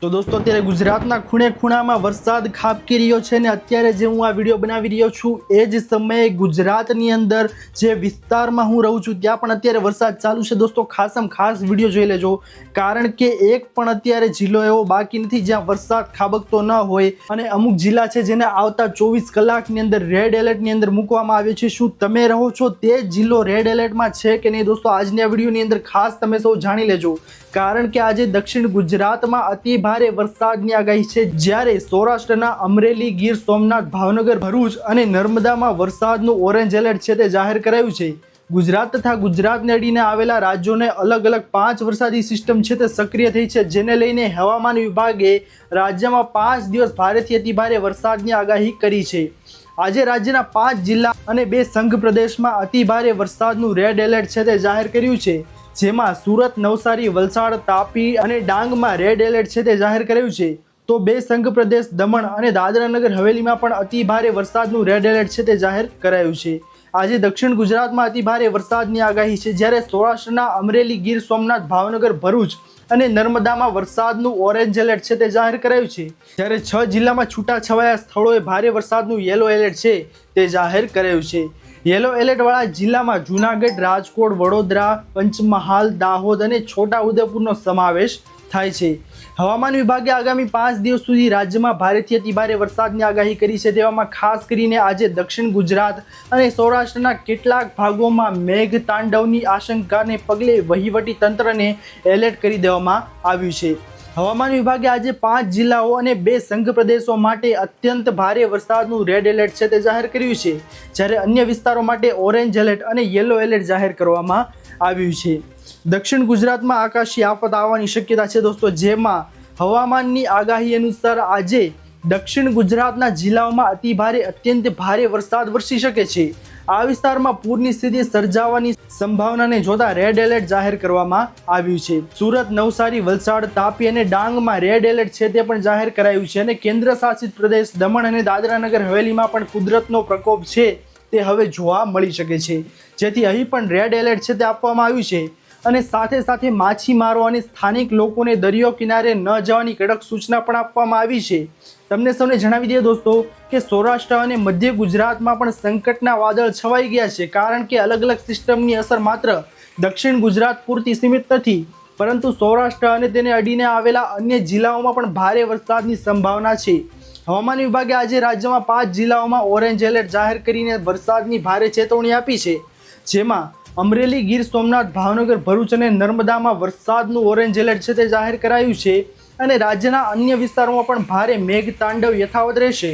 તો દોસ્તો અત્યારે ગુજરાતના ખૂણે ખૂણામાં વરસાદ ખાબકી રહ્યો છે ને અત્યારે જે હું આ વિડીયો બનાવી રહ્યો છું એ જ સમયે ગુજરાતની અંદર જે વિસ્તારમાં હું રહું છું ત્યાં પણ અત્યારે વરસાદ ચાલુ છે દોસ્તો. ખાસ વિડીયો જોઈ લેજો, કારણ કે એક પણ અત્યારે જિલ્લો એવો બાકી નથી જ્યાં વરસાદ ખાબકતો ન હોય. અને અમુક જિલ્લા છે જેને આવતા 24 કલાકની અંદર રેડ એલર્ટની અંદર મૂકવામાં આવ્યો છે. શું તમે રહો છો તે જિલ્લો રેડ એલર્ટમાં છે કે નહીં દોસ્તો? આજની આ વિડીયોની અંદર ખાસ તમે સૌ જાણી લેજો, કારણ કે આજે દક્ષિણ ગુજરાતમાં અતિ ભારે વરસાદની આગાહી છે, જ્યારે સૌરાષ્ટ્રના અમરેલી, ગીર સોમનાથ, ભાવનગર, ભરૂચ અને નર્મદામાં વરસાદનું ઓરેન્જ એલર્ટ છે તે જાહેર કરાયું છે. ગુજરાત તથા ગુજરાતને અડીને આવેલા રાજ્યોને અલગ અલગ 5 વરસાદી સિસ્ટમ છે તે સક્રિય થઈ છે, જેને લઈને હવામાન વિભાગે રાજ્યમાં 5 દિવસ ભારેથી અતિ ભારે વરસાદની આગાહી કરી છે. આજે રાજ્યના 5 જિલ્લા અને 2 સંઘ પ્રદેશમાં અતિ ભારે વરસાદનું રેડ એલર્ટ છે તે જાહેર કર્યું છે, જેમાં સુરત, નવસારી, વલસાડ, તાપી અને ડાંગમાં રેડ એલર્ટ છે તે જાહેર કર્યું છે. તો 2 સંઘ પ્રદેશ દમણ અને દાદરા નગર હવેલીમાં પણ અતિ ભારે વરસાદનું રેડ એલર્ટ છે તે જાહેર કરાયું છે. આજે દક્ષિણ ગુજરાતમાં અતિ ભારે વરસાદની આગાહી છે, જ્યારે સૌરાષ્ટ્રના અમરેલી, ગીર સોમનાથ, ભાવનગર, ભરૂચ અને નર્મદામાં વરસાદનું ઓરેન્જ એલર્ટ છે તે જાહેર કરાયું છે, જ્યારે 6 જિલ્લામાં છૂટાછવાયા સ્થળોએ ભારે વરસાદનું યેલો એલર્ટ છે તે જાહેર કરાયું છે. યેલો એલર્ટવાળા જિલ્લામાં જૂનાગઢ, રાજકોટ, વડોદરા, પંચમહાલ, દાહોદ અને છોટાઉદેપુરનો સમાવેશ થાય છે. હવામાન વિભાગે આગામી 5 દિવસ સુધી રાજ્યમાં ભારેથી અતિ ભારે વરસાદની આગાહી કરી છે. તેવામાં ખાસ કરીને આજે દક્ષિણ ગુજરાત અને સૌરાષ્ટ્રના કેટલાક ભાગોમાં મેઘ તાંડવની આશંકાને પગલે વહીવટી તંત્રને એલર્ટ કરી દેવામાં આવ્યું છે. હવામાન વિભાગે આજે 5 જિલ્લાઓ અને 2 સંઘ પ્રદેશો માટે અત્યંત ભારે વરસાદનું રેડ એલર્ટ છે તે જાહેર કર્યું છે, જ્યારે અન્ય વિસ્તારો માટે ઓરેન્જ એલર્ટ અને યેલો એલર્ટ જાહેર કરવામાં આવ્યું છે. દક્ષિણ ગુજરાતમાં આકાશી આફત આવવાની શક્યતા છે દોસ્તો, જેમાં હવામાનની આગાહી અનુસાર આજે દક્ષિણ ગુજરાતના જિલ્લાઓમાં અતિ ભારે અત્યંત ભારે વરસાદ વરસી શકે છે. આ વિસ્તારમાં પૂરની સ્થિતિ સર્જાવાની સંભાવનાને જોતા રેડ એલર્ટ જાહેર કરવામાં આવ્યું છે. સુરત, નવસારી, વલસાડ, તાપી અને ડાંગમાં રેડ એલર્ટ છે તે પણ જાહેર કરાયું છે. અને કેન્દ્ર શાસિત પ્રદેશ દમણ અને દાદરા નગર હવેલીમાં પણ કુદરતનો પ્રકોપ છે તે હવે જોવા મળી શકે છે, જેથી અહીં પણ રેડ એલર્ટ છે તે આપવામાં આવ્યું છે. અને સાથે માછીમારો અને સ્થાનિક લોકોને દરિયો કિનારે ન જવાની કડક સૂચના પણ આપવામાં આવી છે. તમને સૌને જણાવી દઈએ દોસ્તો કે સૌરાષ્ટ્ર અને મધ્ય ગુજરાતમાં પણ સંકટના વાદળ છવાઈ ગયા છે, કારણ કે અલગ અલગ સિસ્ટમની અસર માત્ર દક્ષિણ ગુજરાત પૂરતી સીમિત નથી, પરંતુ સૌરાષ્ટ્ર અને તેને અડીને આવેલા અન્ય જિલ્લાઓમાં પણ ભારે વરસાદની સંભાવના છે. હવામાન વિભાગે આજે રાજ્યમાં 5 જિલ્લાઓમાં ઓરેન્જ એલર્ટ જાહેર કરીને વરસાદની ભારે ચેતવણી આપી છે, જેમાં અમરેલી, ગીર સોમનાથ, ભાવનગર, ભરૂચ અને નર્મદામાં વરસાદનું ઓરેન્જ એલર્ટ છે તે જાહેર કરાયું છે. અને રાજ્યના અન્ય વિસ્તારોમાં પણ ભારે મેઘ તાંડવ યથાવત રહેશે.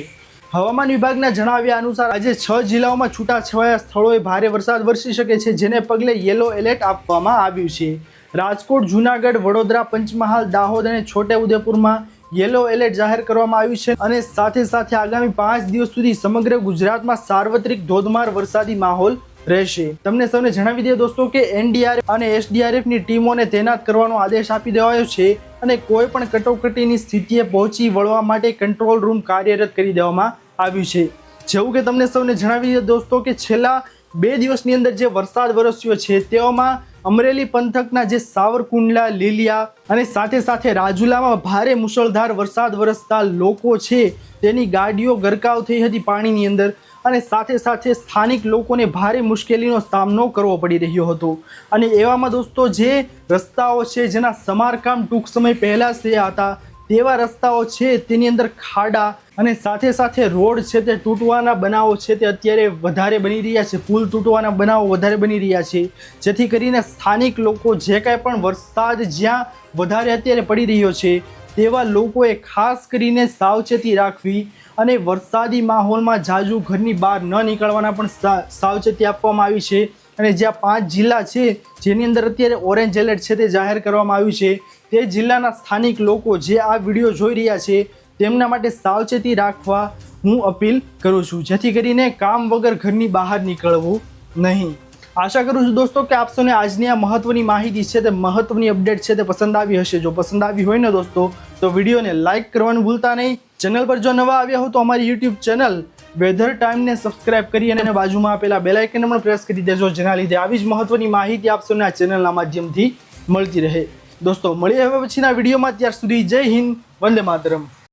હવામાન વિભાગના જણાવ્યા અનુસાર આજે 6 જિલ્લાઓમાં છૂટાછવાયા સ્થળોએ ભારે વરસાદ વરસી શકે છે, જેને પગલે યેલો એલર્ટ આપવામાં આવ્યું છે. રાજકોટ, જૂનાગઢ, વડોદરા, પંચમહાલ, દાહોદ અને છોટાઉદેપુરમાં યેલો એલર્ટ જાહેર કરવામાં આવ્યું છે. અને સાથે આગામી 5 દિવસ સુધી સમગ્ર ગુજરાતમાં સાર્વત્રિક ધોધમાર વરસાદી માહોલ રહેશે. તમને સૌને જણાવી દઈએ દોસ્તો કે એનડીઆરએફ અને એસડીઆરએફની ટીમોને તૈનાત કરવાનો આદેશ આપી દેવાયો છે, અને કોઈ પણ કટોકટીની સ્થિતિએ પહોંચી વળવા માટે કંટ્રોલ રૂમ કાર્યરત કરી દેવામાં આવ્યું છે. જેવું કે તમને સૌને જણાવી દઈએ દોસ્તો કે છેલ્લા 2 દિવસની અંદર જે વરસાદ વરસ્યો છે તેઓમાં અમરેલી પંથકના જે સાવરકુંડલા, લીલિયા અને સાથે રાજુલામાં ભારે મુશળધાર વરસાદ વરસતા લોકો છે તેની ગાડીઓ ગરકાવ થઈ હતી પાણીની અંદર, અને સાથે સ્થાનિક લોકોને ભારે મુશ્કેલીનો સામનો કરવો પડી રહ્યો હતો. અને એવામાં દોસ્તો જે રસ્તાઓ છે જેના સમારકામ ટૂંક સમય પહેલાં થયા હતા તેવા રસ્તાઓ છે તેની અંદર ખાડા અને સાથે રોડ છે તે તૂટવાના બનાવો છે તે અત્યારે વધારે બની રહ્યા છે. પુલ તૂટવાના બનાવો વધારે બની રહ્યા છે, જેથી કરીને સ્થાનિક લોકો જે કાંઈ પણ વરસાદ જ્યાં વધારે અત્યારે પડી રહ્યો છે તેવા લોકોએ ખાસ કરીને સાવચેતી રાખવી અને વરસાદી માહોલમાં જાજુ ઘરની બહાર ન નીકળવાના પણ સાવચેતી આપવામાં આવી છે. અને જ્યાં 5 જિલ્લા છે જેની અંદર અત્યારે ઓરેન્જ એલર્ટ છે તે જાહેર કરવામાં આવ્યું છે, તે જિલ્લાના સ્થાનિક લોકો જે આ વિડીયો જોઈ રહ્યા છે તેમના માટે સાવચેતી રાખવા હું અપીલ કરું છું, જેથી કરીને કામ વગર ઘરની બહાર નીકળવું નહીં. આશા કરું છું દોસ્તો કે આપ સૌને આજની આ મહત્વની માહિતી છે તે મહત્વની અપડેટ છે તે પસંદ આવી હશે. જો પસંદ આવી હોય ને દોસ્તો તો વિડીયોને લાઇક કરવાનું ભૂલતા નહીં. ચેનલ પર જો નવા આવ્યા હો તો અમારી યુટ્યુબ ચેનલ વેધર ટાઈમને સબસ્ક્રાઇબ કરી અને બાજુમાં આપેલા બેલ આઇકનને પણ પ્રેસ કરી દેજો, જેના લીધે આવી જ મહત્વની માહિતી આપ સૌને આ ચેનલના માધ્યમથી મળતી રહે. દોસ્તો મળીએ હવે પછીના વિડીયોમાં. ત્યાર સુધી જય હિન્દ, વંદે માતરમ.